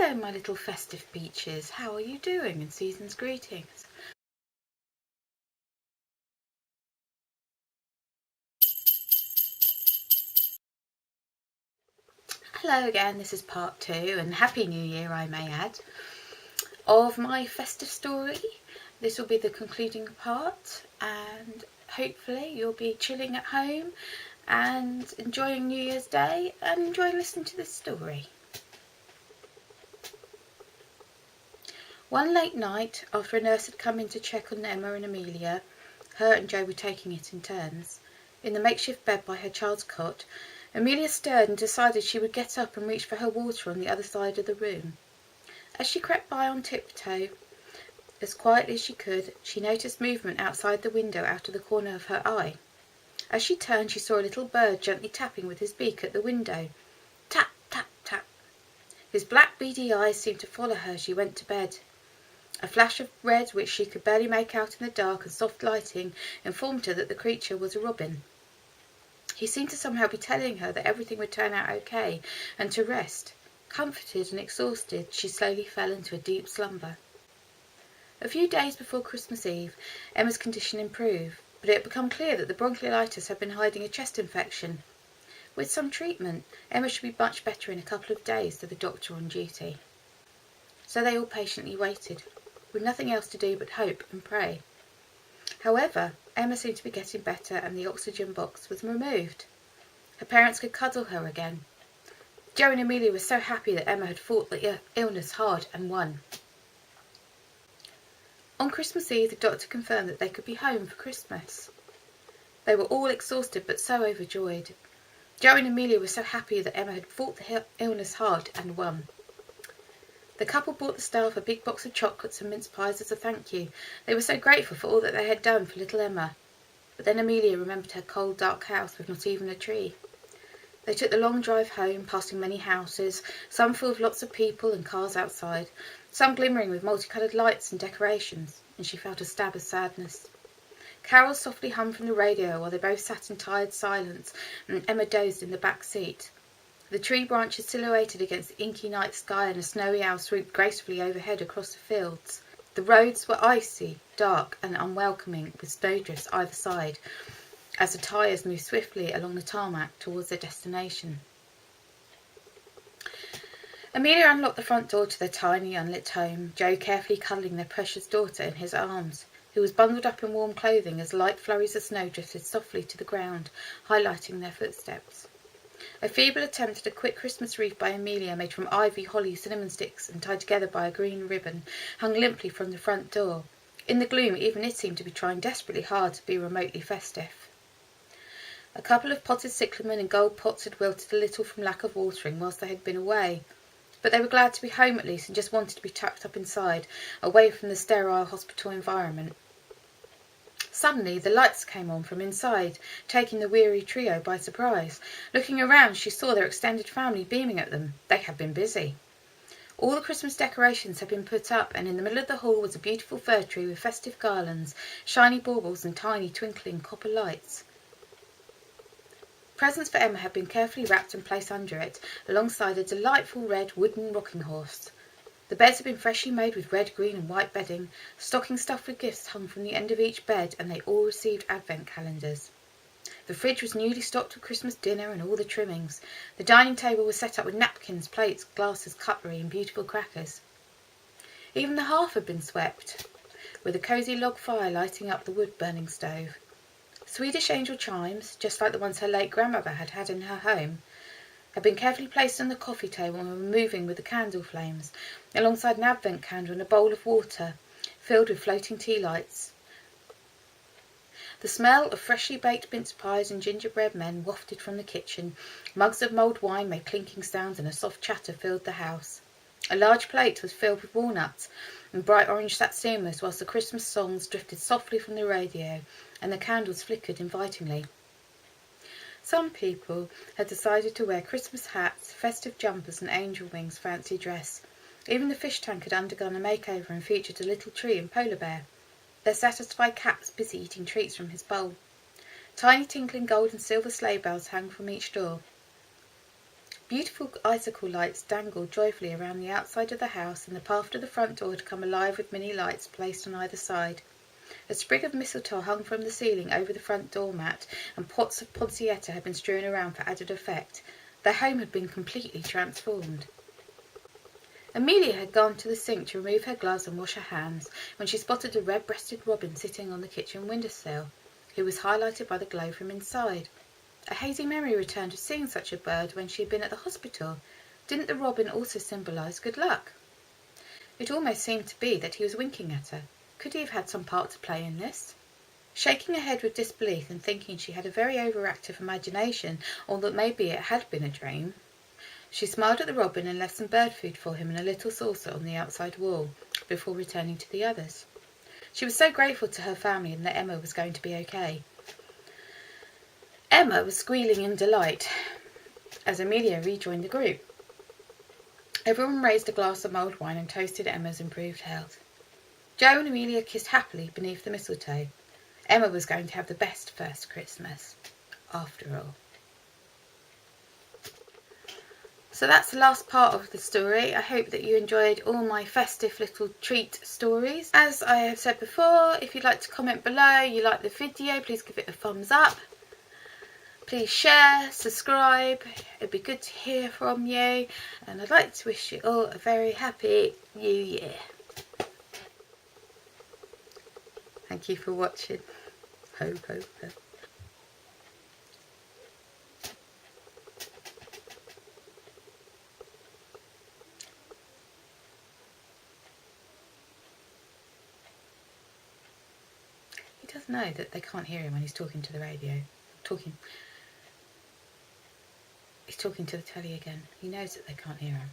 Hello my little festive peaches, how are you doing, and season's greetings. Hello again, this is part 2, and Happy New Year I may add, of my festive story. This will be the concluding part, and hopefully you'll be chilling at home and enjoying New Year's Day and enjoying listening to this story. One late night, after a nurse had come in to check on Emma and Amelia, her and Jo were taking it in turns, in the makeshift bed by her child's cot, Amelia stirred and decided she would get up and reach for her water on the other side of the room. As she crept by on tiptoe, as quietly as she could, she noticed movement outside the window out of the corner of her eye. As she turned, she saw a little bird gently tapping with his beak at the window. Tap, tap, tap. His black beady eyes seemed to follow her as she went to bed. A flash of red, which she could barely make out in the dark and soft lighting, informed her that the creature was a robin. He seemed to somehow be telling her that everything would turn out okay, and to rest. Comforted and exhausted, she slowly fell into a deep slumber. A few days before Christmas Eve, Emma's condition improved, but it had become clear that the bronchiolitis had been hiding a chest infection. With some treatment, Emma should be much better in a couple of days, said the doctor on duty. So they all patiently waited, with nothing else to do but hope and pray. However, Emma seemed to be getting better, and the oxygen box was removed. Her parents could cuddle her again. Jo and Amelia were so happy that Emma had fought the illness hard and won. On Christmas Eve, the doctor confirmed that they could be home for Christmas. They were all exhausted but so overjoyed. Jo and Amelia were so happy that Emma had fought the illness hard and won. The couple bought the staff a big box of chocolates and mince pies as a thank you. They were so grateful for all that they had done for little Emma. But then Amelia remembered her cold, dark house with not even a tree. They took the long drive home, passing many houses, some full of lots of people and cars outside, some glimmering with multicoloured lights and decorations, and she felt a stab of sadness. Carols softly hummed from the radio while they both sat in tired silence, and Emma dozed in the back seat. The tree branches silhouetted against the inky night sky, and a snowy owl swooped gracefully overhead across the fields. The roads were icy, dark and unwelcoming, with snowdrifts either side, as the tyres moved swiftly along the tarmac towards their destination. Amelia unlocked the front door to their tiny, unlit home, Jo carefully cuddling their precious daughter in his arms, who was bundled up in warm clothing as light flurries of snow drifted softly to the ground, highlighting their footsteps. A feeble attempt at a quick Christmas wreath by Amelia, made from ivy, holly, cinnamon sticks, and tied together by a green ribbon, hung limply from the front door. In the gloom, even it seemed to be trying desperately hard to be remotely festive. A couple of potted cyclamen and gold pots had wilted a little from lack of watering whilst they had been away, but they were glad to be home at least, and just wanted to be tucked up inside, away from the sterile hospital environment. Suddenly the lights came on from inside, taking the weary trio by surprise. Looking around, she saw their extended family beaming at them. They had been busy. All the Christmas decorations had been put up, and in the middle of the hall was a beautiful fir tree with festive garlands, shiny baubles and tiny twinkling copper lights. Presents for Emma had been carefully wrapped and placed under it, alongside a delightful red wooden rocking horse. The beds had been freshly made with red, green and white bedding. Stockings stuffed with gifts hung from the end of each bed, and they all received advent calendars. The fridge was newly stocked with Christmas dinner and all the trimmings. The dining table was set up with napkins, plates, glasses, cutlery and beautiful crackers. Even the hearth had been swept, with a cosy log fire lighting up the wood-burning stove. Swedish angel chimes, just like the ones her late grandmother had had in her home, had been carefully placed on the coffee table and were moving with the candle flames, alongside an advent candle and a bowl of water filled with floating tea lights. The smell of freshly baked mince pies and gingerbread men wafted from the kitchen. Mugs of mulled wine made clinking sounds, and a soft chatter filled the house. A large plate was filled with walnuts and bright orange satsumas, whilst the Christmas songs drifted softly from the radio and the candles flickered invitingly. Some people had decided to wear Christmas hats, festive jumpers and angel wings fancy dress. Even the fish tank had undergone a makeover and featured a little tree and polar bear, their satisfied caps busy eating treats from his bowl. Tiny tinkling gold and silver sleigh bells hung from each door. Beautiful icicle lights dangled joyfully around the outside of the house, and the path to the front door had come alive with mini lights placed on either side. A sprig of mistletoe hung from the ceiling over the front doormat, and pots of poinsettia had been strewn around for added effect. Their home had been completely transformed. Amelia had gone to the sink to remove her gloves and wash her hands when she spotted a red-breasted robin sitting on the kitchen windowsill, who was highlighted by the glow from inside. A hazy memory returned of seeing such a bird when she had been at the hospital. Didn't the robin also symbolise good luck? It almost seemed to be that he was winking at her. Could he have had some part to play in this? Shaking her head with disbelief and thinking she had a very overactive imagination, or that maybe it had been a dream, she smiled at the robin and left some bird food for him in a little saucer on the outside wall before returning to the others. She was so grateful to her family and that Emma was going to be okay. Emma was squealing in delight as Amelia rejoined the group. Everyone raised a glass of mulled wine and toasted Emma's improved health. Jo and Amelia kissed happily beneath the mistletoe. Emma was going to have the best first Christmas, after all. So that's the last part of the story. I hope that you enjoyed all my festive little treat stories. As I have said before, if you'd like to comment below, you like the video, please give it a thumbs up. Please share, subscribe. It'd be good to hear from you. And I'd like to wish you all a very happy New Year. Thank you for watching. Ho, ho, ho. He does know that they can't hear him when he's talking to the radio. He's talking to the telly again. He knows that they can't hear him.